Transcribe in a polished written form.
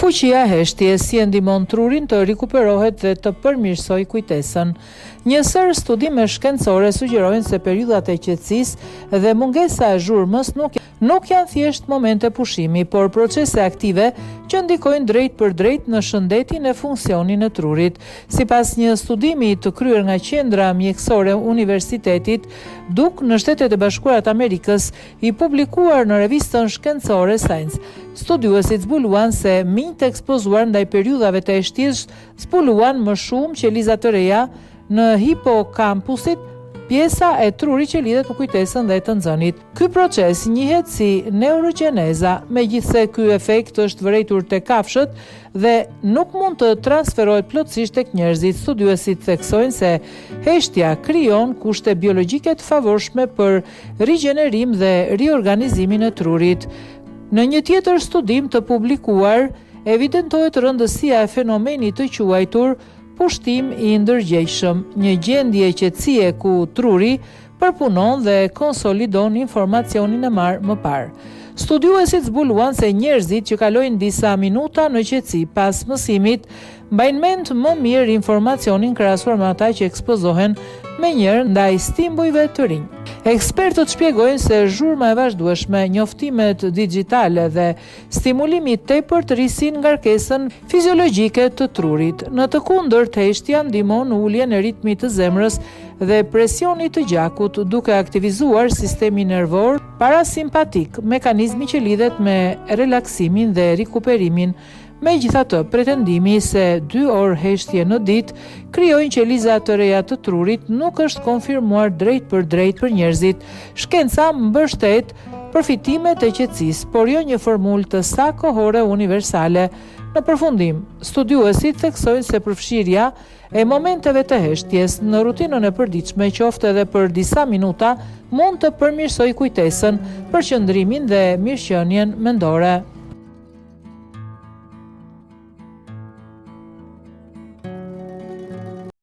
Fuqia heshtjes si e ndihmon trurin të rikuperohet dhe të përmirësoj kujtesën. Një sër studime shkencore sugjerojnë se periudhat e qetësisë dhe mungesa e zhurmës nuk janë thjesht momente pushimi, por procese aktive që ndikojnë drejt për drejt në shëndetin e funksionin e trurit. Sipas një studimi të kryer nga Qendra Mjekësore Universitetit Duke në Shtetet e Bashkuara të Amerikës, i publikuar në revistën shkencore Science, studiuesit zbuluan se minjtë ekspozuar ndaj periudhave të heshtjes zbuluan më shumë qelizat të reja në hipokampusit, pjesa e trurit që lidhet me kujtesën dhe të nxënit. Ky proces njihet si neurogjeneza, megjithse ky efekt është vërejtur tek kafshët dhe nuk mund të transferohet plotësisht tek njerëzit. Studiuesit theksojnë se heshtja krijon kushte biologjike të favorshme për rigjenerim dhe riorganizimin e trurit. Në një tjetër studim të publikuar, evidentohet rëndësia e fenomenit të quajtur pushtim i ndërgjegjshëm, një gjendje qetësie ku truri përpunon dhe konsolidon informacionin e marrë më parë. Studiuesit zbuluan se njerëzit që kalojnë disa minuta në qetësi pas mësimit mbajnë mend më mirë informacionin krahasuar me ata që ekspozohen me njëherë ndaj stimbujve të rinj. Ekspertët shpjegojnë se zhurma e vazhdueshme, njoftimet digjitale dhe stimulimi i tepërt rrisin ngarkesën fiziologjike të trurit. Në të kundërt, heshtja ndihmon në uljen e ritmit të zemrës dhe presionit të gjakut, duke aktivizuar sistemin nervor parasimpatik, mekanizmi që lidhet me relaksimin dhe rikuperimin. Megjithatë, pretendimi se 2 orë heshtje në ditë krijojnë qeliza të reja të trurit nuk është konfirmuar drejt për njerëzit. Shkenca mbështet përfitimet e qetësisë, por jo një formulë të sakohore universale. Në përfundim, studiuesit theksojnë se përfshirja e momenteve të heshtjes në rutinën e përditshme, qoftë edhe për disa minuta, mund të përmirësojë kujtesën, përqendrimin dhe mirëqenien mendore.